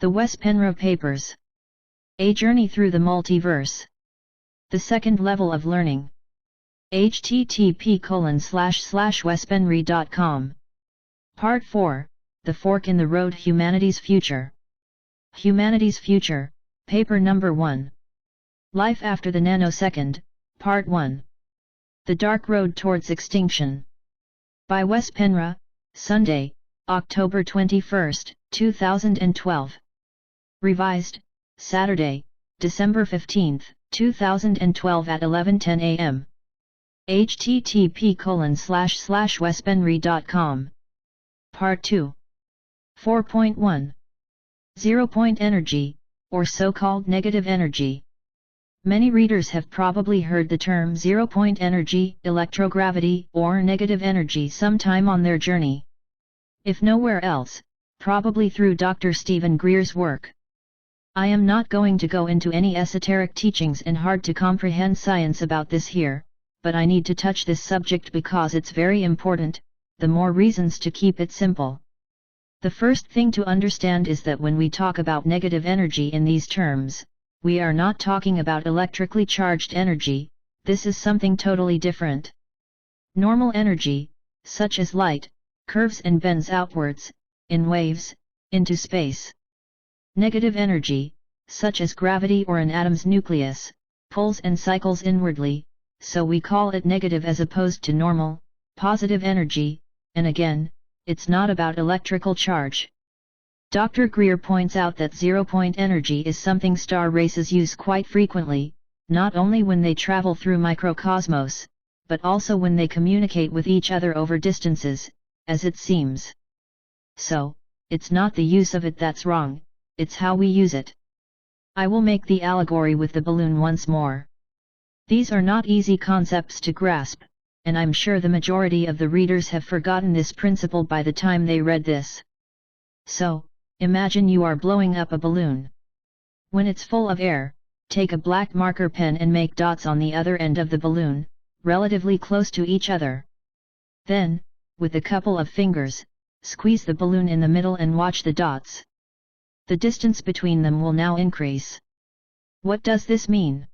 The Wespenra Papers. A Journey Through the Multiverse. The Second Level of Learning. http://wespenry.com. Part 4, The Fork in the Road: Humanity's Future. Humanity's Future, Paper Number 1. Life After the Nanosecond, Part 1. The Dark Road Towards Extinction. By Wespenra, Sunday, October 21, 2012. Revised, Saturday, December 15, 2012 at 11:10 a.m. http://wespenry.com. Part 2. 4.1. 0-point energy, or so-called negative energy. Many readers have probably heard the term zero-point energy, electrogravity, or negative energy sometime on their journey. If nowhere else, probably through Dr. Stephen Greer's work. I am not going to go into any esoteric teachings and hard-to-comprehend science about this here, but I need to touch this subject because it's very important, the more reasons to keep it simple. The first thing to understand is that when we talk about negative energy in these terms, we are not talking about electrically charged energy. This is something totally different. Normal energy, such as light, curves and bends outwards, in waves, into space. Negative energy, such as gravity or an atom's nucleus, pulls and cycles inwardly, so we call it negative as opposed to normal, positive energy, and again, it's not about electrical charge. Dr. Greer points out that zero-point energy is something star races use quite frequently, not only when they travel through microcosmos, but also when they communicate with each other over distances, as it seems. So, it's not the use of it that's wrong, it's how we use it. I will make the allegory with the balloon once more. These are not easy concepts to grasp, and I'm sure the majority of the readers have forgotten this principle by the time they read this. So, imagine you are blowing up a balloon. When it's full of air, take a black marker pen and make dots on the other end of the balloon, relatively close to each other. Then, with a couple of fingers, squeeze the balloon in the middle and watch the dots. The distance between them will now increase. What does this mean?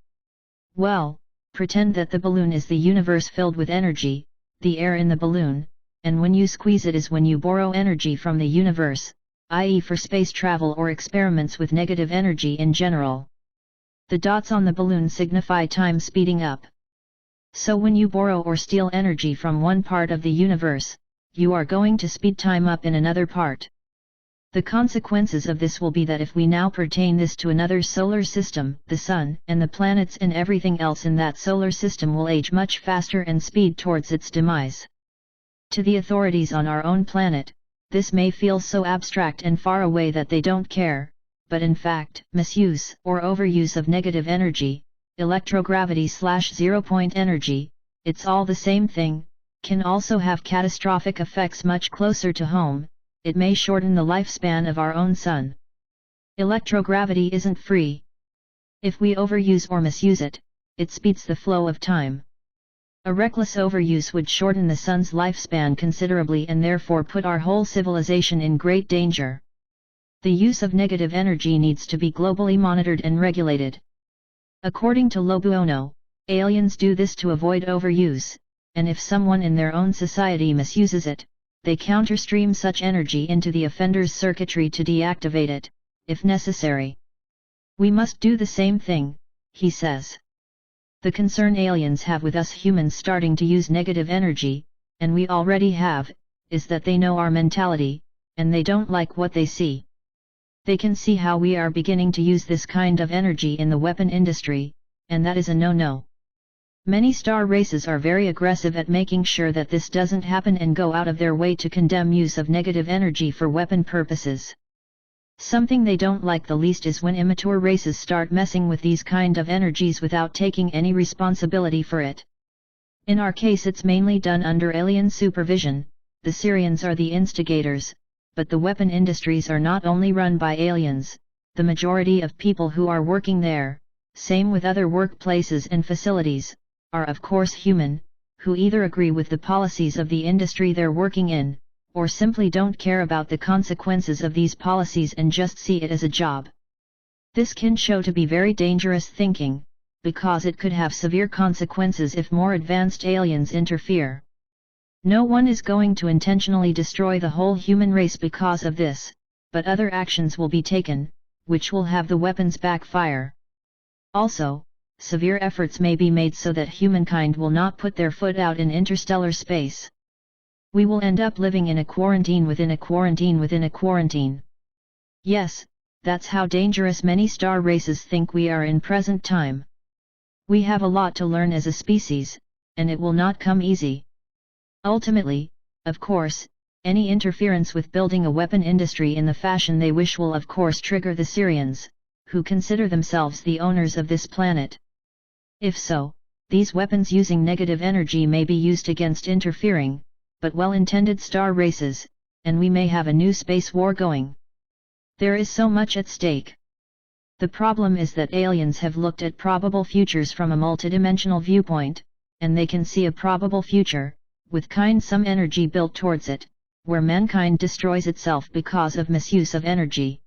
Well, pretend that the balloon is the universe filled with energy, the air in the balloon, and when you squeeze it is when you borrow energy from the universe, i.e. for space travel or experiments with negative energy in general. The dots on the balloon signify time speeding up. So when you borrow or steal energy from one part of the universe, you are going to speed time up in another part. The consequences of this will be that if we now pertain this to another solar system, the Sun and the planets and everything else in that solar system will age much faster and speed towards its demise. To the authorities on our own planet, this may feel so abstract and far away that they don't care, but in fact, misuse or overuse of negative energy, electrogravity/zero-point energy, it's all the same thing, can also have catastrophic effects much closer to home. It may shorten the lifespan of our own Sun. Electrogravity isn't free. If we overuse or misuse it, it speeds the flow of time. A reckless overuse would shorten the Sun's lifespan considerably and therefore put our whole civilization in great danger. The use of negative energy needs to be globally monitored and regulated. According to Lobuono, aliens do this to avoid overuse, and if someone in their own society misuses it, they counterstream such energy into the offender's circuitry to deactivate it, if necessary. We must do the same thing, he says. The concern aliens have with us humans starting to use negative energy, and we already have, is that they know our mentality, and they don't like what they see. They can see how we are beginning to use this kind of energy in the weapon industry, and that is a no-no. Many star races are very aggressive at making sure that this doesn't happen and go out of their way to condemn use of negative energy for weapon purposes. Something they don't like the least is when immature races start messing with these kind of energies without taking any responsibility for it. In our case it's mainly done under alien supervision. The Syrians are the instigators, but the weapon industries are not only run by aliens, the majority of people who are working there, same with other workplaces and facilities, are of course human, who either agree with the policies of the industry they're working in, or simply don't care about the consequences of these policies and just see it as a job. This can show to be very dangerous thinking, because it could have severe consequences if more advanced aliens interfere. No one is going to intentionally destroy the whole human race because of this, but other actions will be taken, which will have the weapons backfire. Also, severe efforts may be made so that humankind will not put their foot out in interstellar space. We will end up living in a quarantine within a quarantine within a quarantine. Yes, that's how dangerous many star races think we are in present time. We have a lot to learn as a species, and it will not come easy. Ultimately, of course, any interference with building a weapon industry in the fashion they wish will of course trigger the Sirians, who consider themselves the owners of this planet. If so, these weapons using negative energy may be used against interfering, but well-intended star races, and we may have a new space war going. There is so much at stake. The problem is that aliens have looked at probable futures from a multidimensional viewpoint, and they can see a probable future, with some energy built towards it, where mankind destroys itself because of misuse of energy.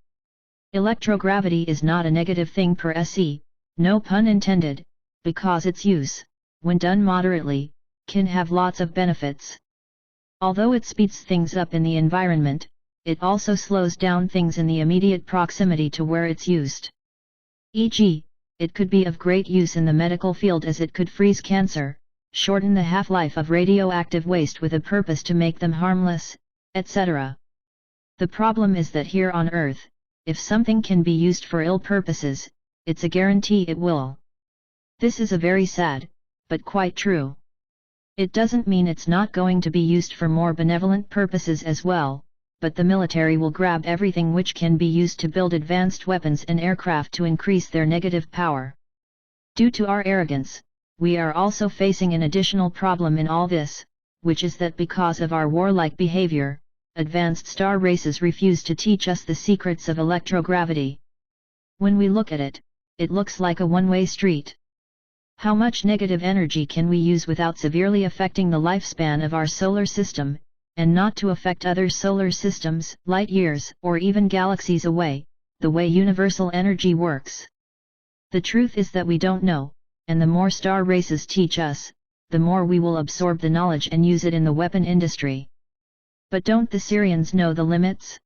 Electrogravity is not a negative thing per se, no pun intended, because its use, when done moderately, can have lots of benefits. Although it speeds things up in the environment, it also slows down things in the immediate proximity to where it's used. E.g., it could be of great use in the medical field as it could freeze cancer, shorten the half-life of radioactive waste with a purpose to make them harmless, etc. The problem is that here on Earth, if something can be used for ill purposes, it's a guarantee it will. This is a very sad, but quite true. It doesn't mean it's not going to be used for more benevolent purposes as well, but the military will grab everything which can be used to build advanced weapons and aircraft to increase their negative power. Due to our arrogance, we are also facing an additional problem in all this, which is that because of our warlike behavior, advanced star races refuse to teach us the secrets of electrogravity. When we look at it, it looks like a one-way street. How much negative energy can we use without severely affecting the lifespan of our solar system, and not to affect other solar systems, light years, or even galaxies away, the way universal energy works? The truth is that we don't know, and the more star races teach us, the more we will absorb the knowledge and use it in the weapon industry. But don't the Sirians know the limits?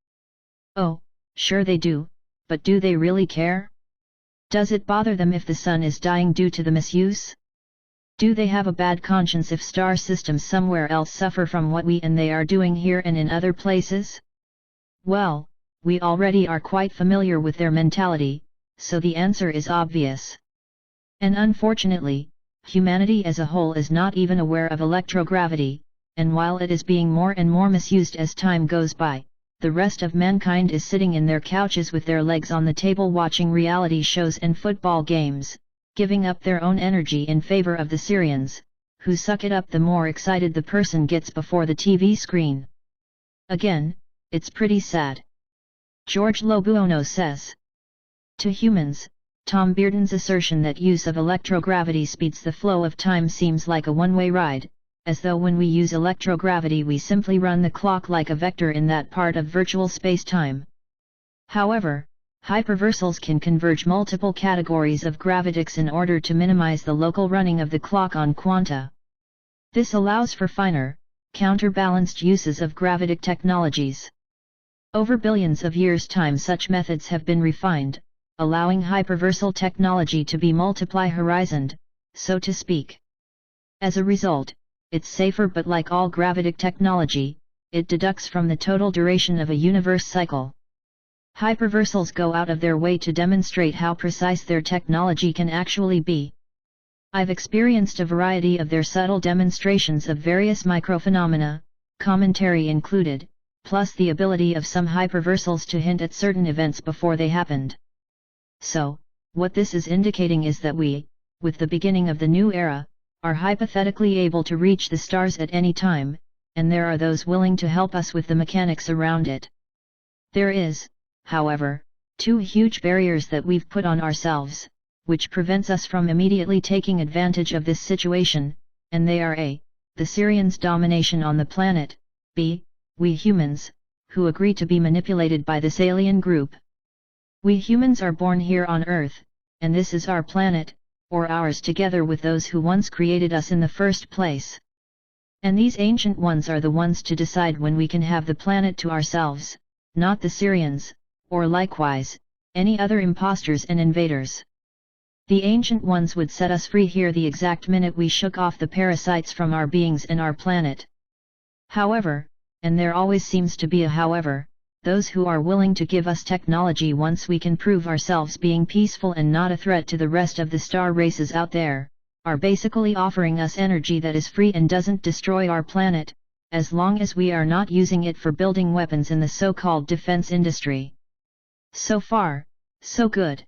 Oh, sure they do, but do they really care? Does it bother them if the sun is dying due to the misuse? Do they have a bad conscience if star systems somewhere else suffer from what we and they are doing here and in other places? Well, we already are quite familiar with their mentality, so the answer is obvious. And unfortunately, humanity as a whole is not even aware of electrogravity, and while it is being more and more misused as time goes by, the rest of mankind is sitting in their couches with their legs on the table watching reality shows and football games, giving up their own energy in favor of the Sirians, who suck it up the more excited the person gets before the TV screen. Again, it's pretty sad. George Lobuono says. To humans, Tom Bearden's assertion that use of electrogravity speeds the flow of time seems like a one-way ride, as though when we use electrogravity we simply run the clock like a vector in that part of virtual space-time. However, hyperversals can converge multiple categories of gravitics in order to minimize the local running of the clock on quanta. This allows for finer, counterbalanced uses of gravitic technologies. Over billions of years' time such methods have been refined, allowing hyperversal technology to be multiply-horizoned, so to speak. As a result, it's safer, but like all gravitic technology, it deducts from the total duration of a universe cycle. Hyperversals go out of their way to demonstrate how precise their technology can actually be. I've experienced a variety of their subtle demonstrations of various microphenomena, commentary included, plus the ability of some hyperversals to hint at certain events before they happened. So, what this is indicating is that we, with the beginning of the new era, are hypothetically able to reach the stars at any time, and there are those willing to help us with the mechanics around it. There is, however, two huge barriers that we've put on ourselves, which prevents us from immediately taking advantage of this situation, and they are A. the Sirians' domination on the planet, B. we humans, who agree to be manipulated by this alien group. We humans are born here on Earth, and this is our planet, or ours together with those who once created us in the first place. And these ancient ones are the ones to decide when we can have the planet to ourselves, not the Syrians, or likewise, any other imposters and invaders. The ancient ones would set us free here the exact minute we shook off the parasites from our beings and our planet. However, and there always seems to be a however, those who are willing to give us technology once we can prove ourselves being peaceful and not a threat to the rest of the star races out there, are basically offering us energy that is free and doesn't destroy our planet, as long as we are not using it for building weapons in the so-called defense industry. So far, so good.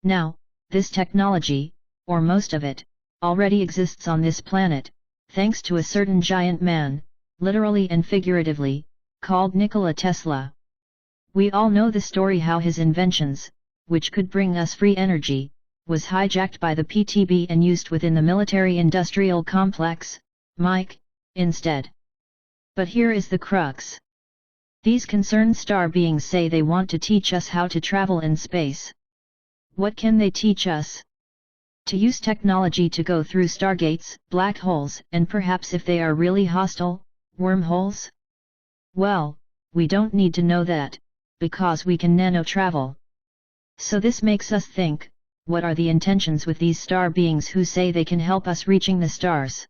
Now, this technology, or most of it, already exists on this planet, thanks to a certain giant man, literally and figuratively, called Nikola Tesla. We all know the story how his inventions, which could bring us free energy, was hijacked by the PTB and used within the military-industrial complex, MIC, instead. But here is the crux. These concerned star beings say they want to teach us how to travel in space. What can they teach us? To use technology to go through stargates, black holes, and perhaps if they are really hostile, wormholes? Well, we don't need to know that, because we can nano-travel. So this makes us think, what are the intentions with these star beings who say they can help us reaching the stars?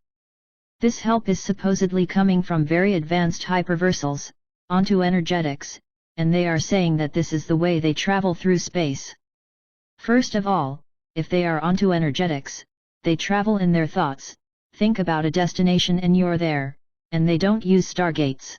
This help is supposedly coming from very advanced hyperversals, onto energetics, and they are saying that this is the way they travel through space. First of all, if they are onto energetics, they travel in their thoughts, think about a destination and you're there, and they don't use stargates.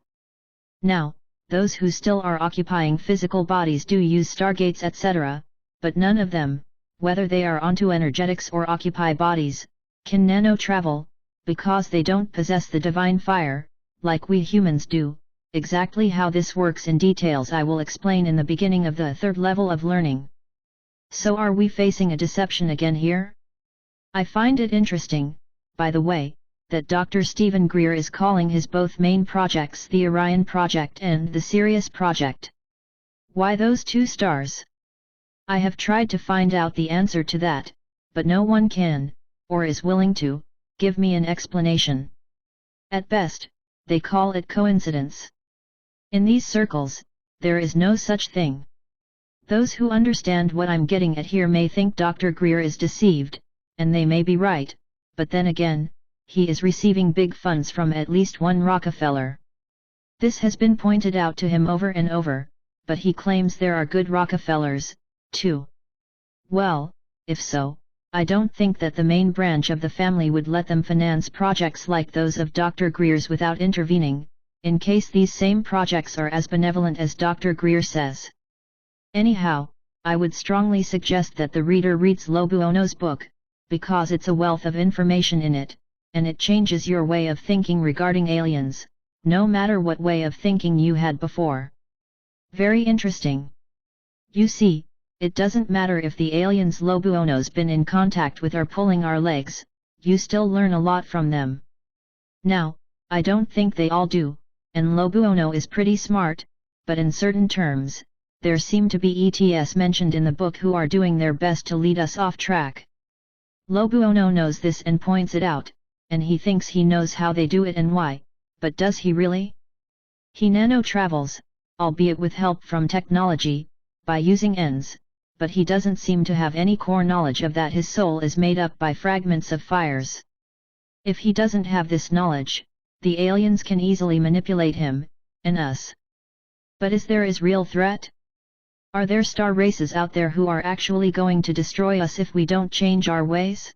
Now, those who still are occupying physical bodies do use stargates etc., but none of them, whether they are onto energetics or occupy bodies, can nano-travel, because they don't possess the divine fire, like we humans do. Exactly how this works in details I will explain in the beginning of the third level of learning. So are we facing a deception again here? I find it interesting, by the way, that Dr. Stephen Greer is calling his both main projects the Orion Project and the Sirius Project. Why those two stars? I have tried to find out the answer to that, but no one can, or is willing to, give me an explanation. At best, they call it coincidence. In these circles, there is no such thing. Those who understand what I'm getting at here may think Dr. Greer is deceived, and they may be right, but then again, he is receiving big funds from at least one Rockefeller. This has been pointed out to him over and over, but he claims there are good Rockefellers, too. Well, if so, I don't think that the main branch of the family would let them finance projects like those of Dr. Greer's without intervening, in case these same projects are as benevolent as Dr. Greer says. Anyhow, I would strongly suggest that the reader reads Lobuono's book, because it's a wealth of information in it, and it changes your way of thinking regarding aliens, no matter what way of thinking you had before. Very interesting. You see, it doesn't matter if the aliens Lobuono's been in contact with are pulling our legs, you still learn a lot from them. Now, I don't think they all do, and Lobuono is pretty smart, but in certain terms, there seem to be ETs mentioned in the book who are doing their best to lead us off track. Lobuono knows this and points it out, and he thinks he knows how they do it and why, but does he really? He nano-travels, albeit with help from technology, by using ends, but he doesn't seem to have any core knowledge of that his soul is made up by fragments of fires. If he doesn't have this knowledge, the aliens can easily manipulate him, and us. But is there a real threat? Are there star races out there who are actually going to destroy us if we don't change our ways?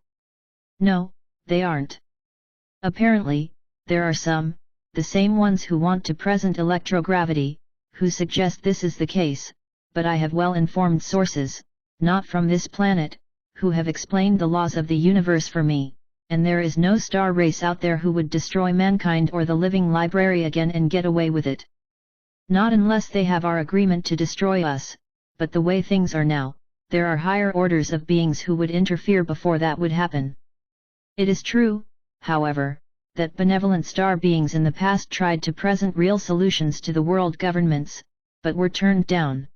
No, they aren't. Apparently, there are some, the same ones who want to present electrogravity, who suggest this is the case, but I have well-informed sources, not from this planet, who have explained the laws of the universe for me, and there is no star race out there who would destroy mankind or the living library again and get away with it. Not unless they have our agreement to destroy us, but the way things are now, there are higher orders of beings who would interfere before that would happen. It is true, however, that benevolent star beings in the past tried to present real solutions to the world governments, but were turned down.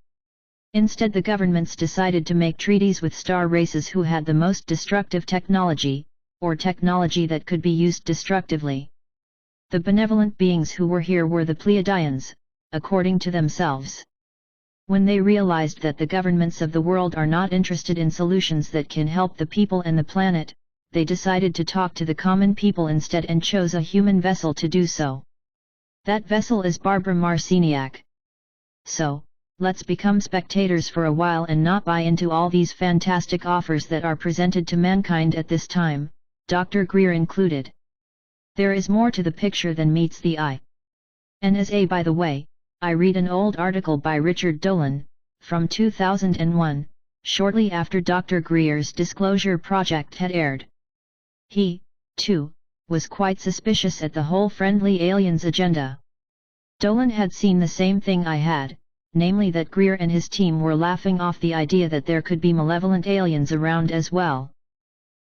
Instead, the governments decided to make treaties with star races who had the most destructive technology, or technology that could be used destructively. The benevolent beings who were here were the Pleiadians, according to themselves. When they realized that the governments of the world are not interested in solutions that can help the people and the planet, they decided to talk to the common people instead and chose a human vessel to do so. That vessel is Barbara Marciniak. So, let's become spectators for a while and not buy into all these fantastic offers that are presented to mankind at this time, Dr. Greer included. There is more to the picture than meets the eye. And as by the way, I read an old article by Richard Dolan, from 2001, shortly after Dr. Greer's Disclosure Project had aired. He, too, was quite suspicious at the whole friendly aliens agenda. Dolan had seen the same thing I had, namely that Greer and his team were laughing off the idea that there could be malevolent aliens around as well.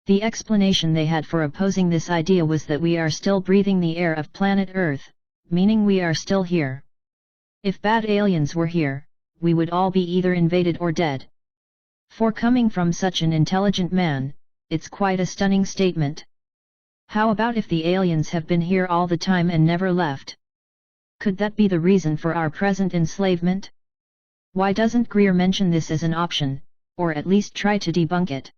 The explanation they had for opposing this idea was that we are still breathing the air of planet Earth, meaning we are still here. If bad aliens were here, we would all be either invaded or dead. For coming from such an intelligent man, it's quite a stunning statement. How about if the aliens have been here all the time and never left? Could that be the reason for our present enslavement? Why doesn't Greer mention this as an option, or at least try to debunk it?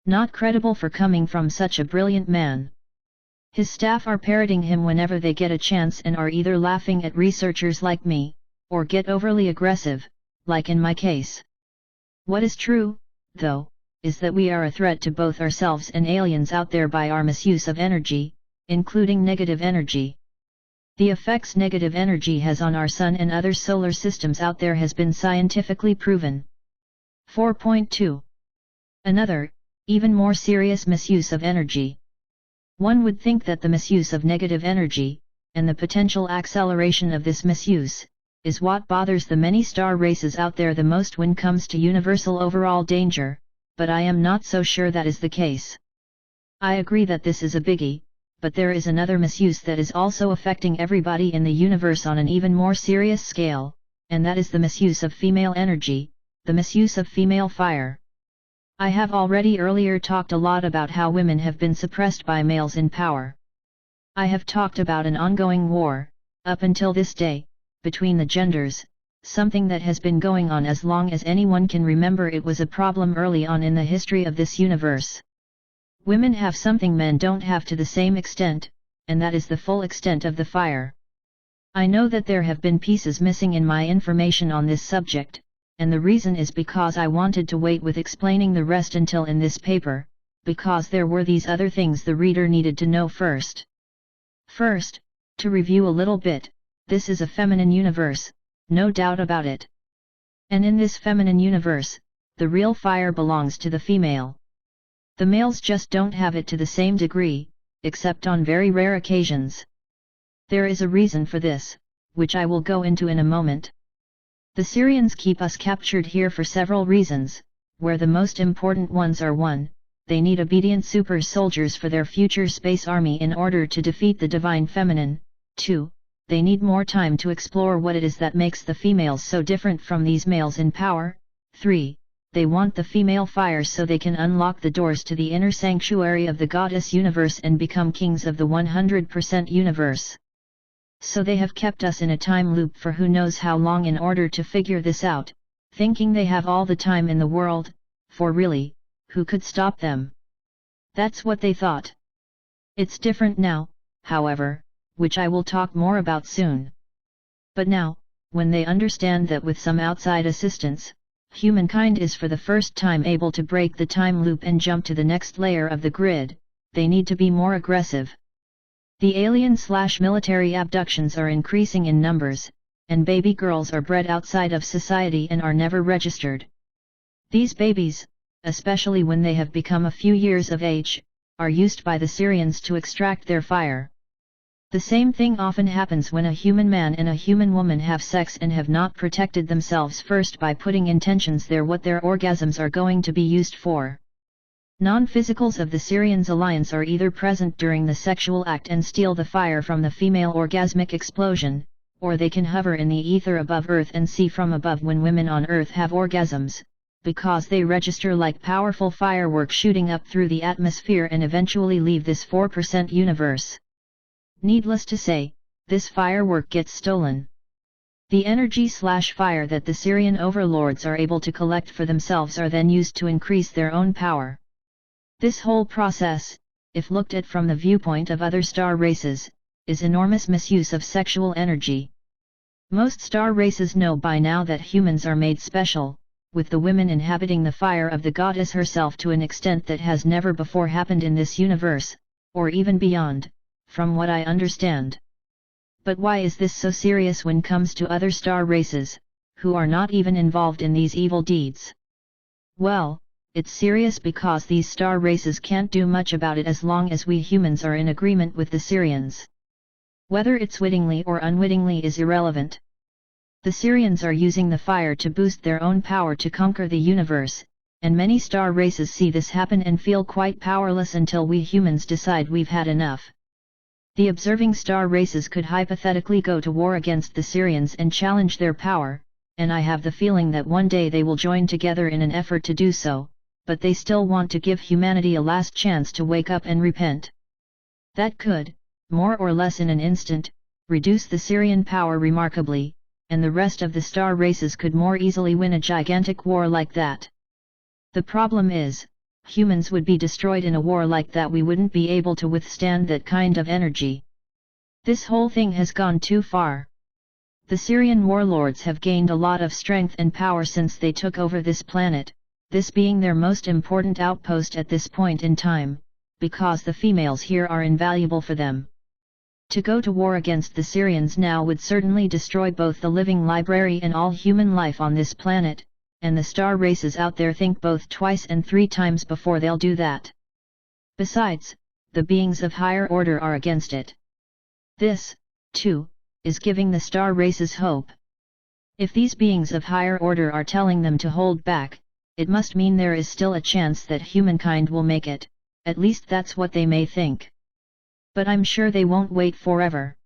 Not credible for coming from such a brilliant man. His staff are parroting him whenever they get a chance and are either laughing at researchers like me, or get overly aggressive, like in my case. What is true, though, is that we are a threat to both ourselves and aliens out there by our misuse of energy, including negative energy. The effects negative energy has on our Sun and other solar systems out there has been scientifically proven. 4.2. Another, even more serious misuse of energy. One would think that the misuse of negative energy, and the potential acceleration of this misuse, is what bothers the many star races out there the most when comes to universal overall danger, but I am not so sure that is the case. I agree that this is a biggie, but there is another misuse that is also affecting everybody in the universe on an even more serious scale, and that is the misuse of female energy, the misuse of female fire. I have already earlier talked a lot about how women have been suppressed by males in power. I have talked about an ongoing war, up until this day, between the genders, something that has been going on as long as anyone can remember. It was a problem early on in the history of this universe. Women have something men don't have to the same extent, and that is the full extent of the fire. I know that there have been pieces missing in my information on this subject, and the reason is because I wanted to wait with explaining the rest until in this paper, because there were these other things the reader needed to know first. First, to review a little bit, this is a feminine universe, no doubt about it. And in this feminine universe, the real fire belongs to the female. The males just don't have it to the same degree, except on very rare occasions. There is a reason for this, which I will go into in a moment. The Syrians keep us captured here for several reasons, where the most important ones are 1. They need obedient super soldiers for their future space army in order to defeat the divine feminine. 2. They need more time to explore what it is that makes the females so different from these males in power. 3. They want the female fire so they can unlock the doors to the inner sanctuary of the goddess universe and become kings of the 100% universe. So they have kept us in a time loop for who knows how long in order to figure this out, thinking they have all the time in the world, for really, who could stop them? That's what they thought. It's different now, however, which I will talk more about soon. But now, when they understand that with some outside assistance, humankind is for the first time able to break the time loop and jump to the next layer of the grid, they need to be more aggressive. The alien/military abductions are increasing in numbers, and baby girls are bred outside of society and are never registered. These babies, especially when they have become a few years of age, are used by the Syrians to extract their fire. The same thing often happens when a human man and a human woman have sex and have not protected themselves first by putting intentions there what their orgasms are going to be used for. Non-physicals of the Syrians alliance are either present during the sexual act and steal the fire from the female orgasmic explosion, or they can hover in the ether above Earth and see from above when women on Earth have orgasms, because they register like powerful fireworks shooting up through the atmosphere and eventually leave this 4% universe. Needless to say, this firework gets stolen. The energy/fire that the Syrian overlords are able to collect for themselves are then used to increase their own power. This whole process, if looked at from the viewpoint of other star races, is enormous misuse of sexual energy. Most star races know by now that humans are made special, with the women inhabiting the fire of the goddess herself to an extent that has never before happened in this universe, or even beyond, from what I understand. But why is this so serious when comes to other star races, who are not even involved in these evil deeds? Well, it's serious because these star races can't do much about it as long as we humans are in agreement with the Syrians. Whether it's wittingly or unwittingly is irrelevant. The Syrians are using the fire to boost their own power to conquer the universe, and many star races see this happen and feel quite powerless until we humans decide we've had enough. The observing star races could hypothetically go to war against the Syrians and challenge their power, and I have the feeling that one day they will join together in an effort to do so, but they still want to give humanity a last chance to wake up and repent. That could, more or less in an instant, reduce the Syrian power remarkably, and the rest of the star races could more easily win a gigantic war like that. The problem is, humans would be destroyed in a war like that. We wouldn't be able to withstand that kind of energy. This whole thing has gone too far. The Syrian warlords have gained a lot of strength and power since they took over this planet, this being their most important outpost at this point in time, because the females here are invaluable for them. To go to war against the Syrians now would certainly destroy both the living library and all human life on this planet, and the star races out there think both twice and 3 times before they'll do that. Besides, the beings of higher order are against it. This, too, is giving the star races hope. If these beings of higher order are telling them to hold back, it must mean there is still a chance that humankind will make it, at least that's what they may think. But I'm sure they won't wait forever.